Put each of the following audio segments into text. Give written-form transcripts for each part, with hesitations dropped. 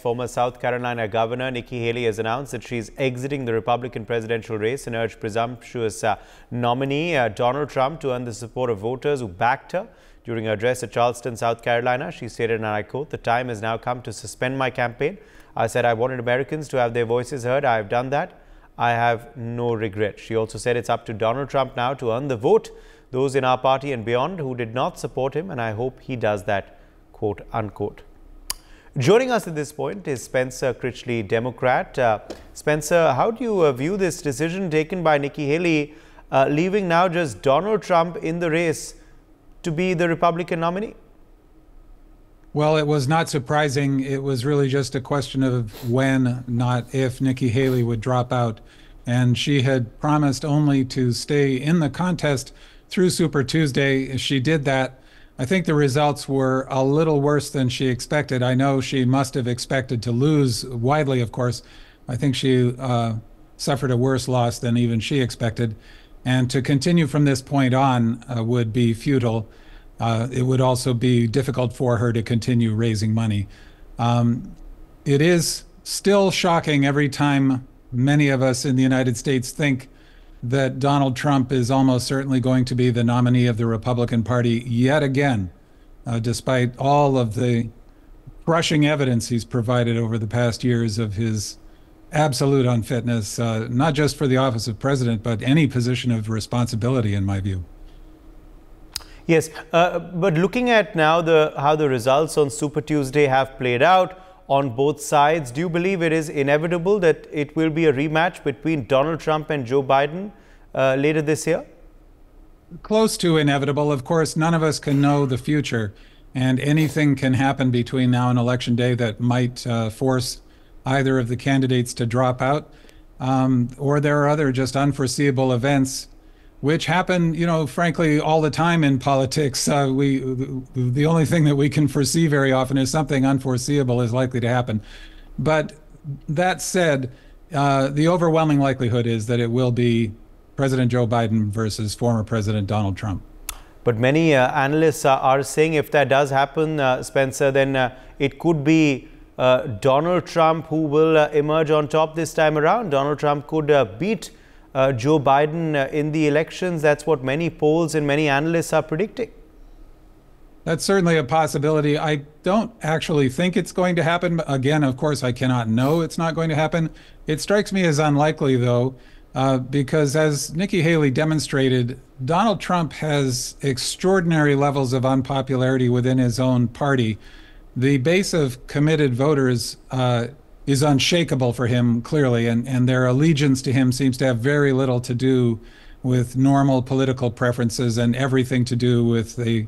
Former South Carolina Governor Nikki Haley has announced that she's exiting the Republican presidential race and urged presumptuous nominee Donald Trump to earn the support of voters who backed her. During her address at Charleston, South Carolina, she stated, and I quote, "The time has now come to suspend my campaign. I said I wanted Americans to have their voices heard. I have done that. I have no regret." She also said it's up to Donald Trump now to earn the vote, those in our party and beyond who did not support him, and I hope he does that, quote unquote. Joining us at this point is Spencer Critchley, Democrat. Spencer, how do you view this decision taken by Nikki Haley, leaving now just Donald Trump in the race to be the Republican nominee? Well, it was not surprising. It was really just a question of when, not if, Nikki Haley would drop out. And she had promised only to stay in the contest through Super Tuesday. She did that. I think the results were a little worse than she expected. I know she must have expected to lose widely, of course. I think she suffered a worse loss than even she expected. And to continue from this point on would be futile. It would also be difficult for her to continue raising money. It is still shocking every time many of us in the United States think that Donald Trump is almost certainly going to be the nominee of the Republican Party yet again, despite all of the crushing evidence he's provided over the past years of his absolute unfitness, not just for the office of president, but any position of responsibility, in my view. Yes, but looking at now how the results on Super Tuesday have played out on both sides, do you believe it is inevitable that it will be a rematch between Donald Trump and Joe Biden later this year? Close to inevitable. Of course, none of us can know the future, and anything can happen between now and Election Day that might force either of the candidates to drop out, or there are other just unforeseeable events which happen, you know, frankly, all the time in politics. The only thing that we can foresee very often is something unforeseeable is likely to happen. But that said, the overwhelming likelihood is that it will be President Joe Biden versus former President Donald Trump. But many analysts are saying if that does happen, Spencer, then it could be Donald Trump who will emerge on top this time around. Donald Trump could beat Joe Biden in the elections. That's what many polls and many analysts are predicting. That's certainly a possibility. I don't actually think it's going to happen. Again, of course, I cannot know it's not going to happen. It strikes me as unlikely, though, because as Nikki Haley demonstrated, Donald Trump has extraordinary levels of unpopularity within his own party. The base of committed voters is unshakable for him, clearly, and their allegiance to him seems to have very little to do with normal political preferences and everything to do with the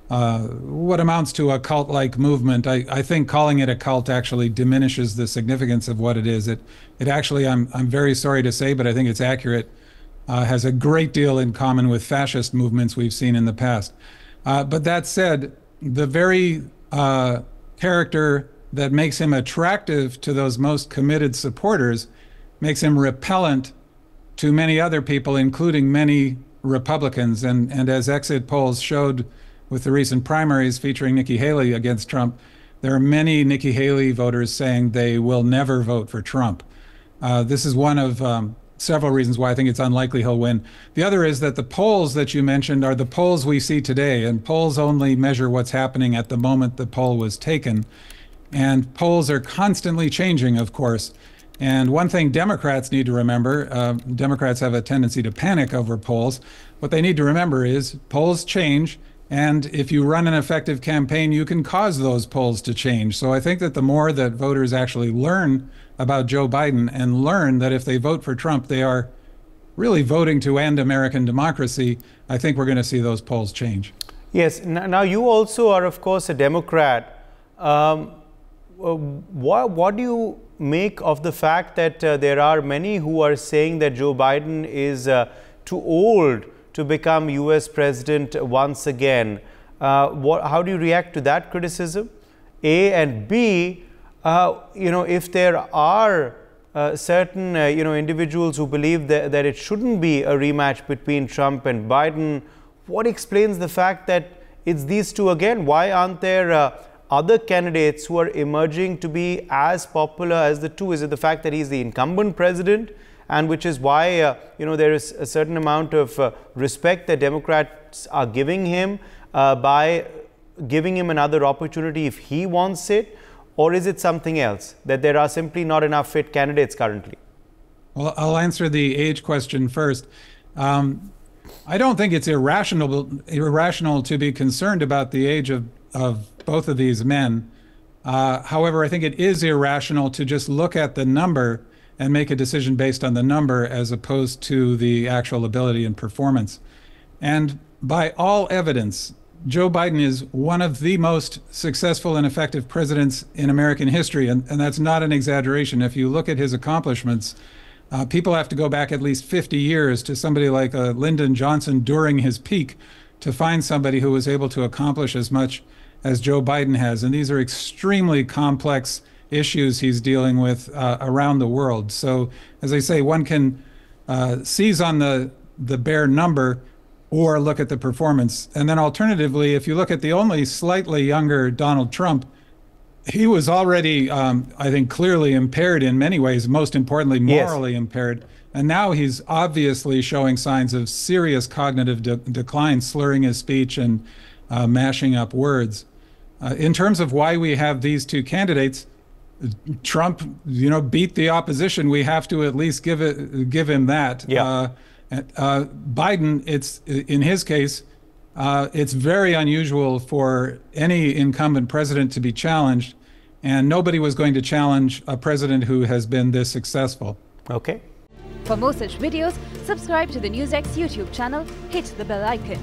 what amounts to a cult-like movement. I think calling it a cult actually diminishes the significance of what it is. It actually, I'm very sorry to say, but I think it's accurate, has a great deal in common with fascist movements we've seen in the past. But that said, the very character that makes him attractive to those most committed supporters makes him repellent to many other people, including many Republicans. And as exit polls showed with the recent primaries featuring Nikki Haley against Trump, there are many Nikki Haley voters saying they will never vote for Trump. This is one of several reasons why I think it's unlikely he'll win. The other is that the polls that you mentioned are the polls we see today, and polls only measure what's happening at the moment the poll was taken. And polls are constantly changing, of course. And one thing Democrats need to remember, Democrats have a tendency to panic over polls. What they need to remember is polls change, and if you run an effective campaign, you can cause those polls to change. So I think that the more that voters actually learn about Joe Biden and learn that if they vote for Trump, they are really voting to end American democracy, I think we're going to see those polls change. Yes. Now, you also are, of course, a Democrat. What do you make of the fact that there are many who are saying that Joe Biden is too old to become U.S. president once again? How do you react to that criticism? A, and B, if there are certain individuals who believe that it shouldn't be a rematch between Trump and Biden, what explains the fact that it's these two again? Why aren't there other candidates who are emerging to be as popular as the two? Is it the fact that he's the incumbent president, and which is why there is a certain amount of respect that Democrats are giving him by giving him another opportunity if he wants it? Or is it something else, that there are simply not enough fit candidates currently? Well, I'll answer the age question first. I don't think it's irrational to be concerned about the age of both of these men. However, I think it is irrational to just look at the number and make a decision based on the number as opposed to the actual ability and performance. And by all evidence, Joe Biden is one of the most successful and effective presidents in American history, and that's not an exaggeration. If you look at his accomplishments, people have to go back at least 50 years to somebody like Lyndon Johnson during his peak to find somebody who was able to accomplish as much as Joe Biden has. And these are extremely complex issues he's dealing with around the world. So, as I say, one can seize on the bare number or look at the performance. And then alternatively, if you look at the only slightly younger Donald Trump, he was already, I think, clearly impaired in many ways, most importantly, morally impaired. And now he's obviously showing signs of serious cognitive decline, slurring his speech and mashing up words. In terms of why we have these two candidates, Trump, beat the opposition. We have to at least give him that. Yeah. Biden, it's in his case, it's very unusual for any incumbent president to be challenged, and nobody was going to challenge a president who has been this successful. Okay. For more such videos, subscribe to the NewsX YouTube channel, hit the bell icon.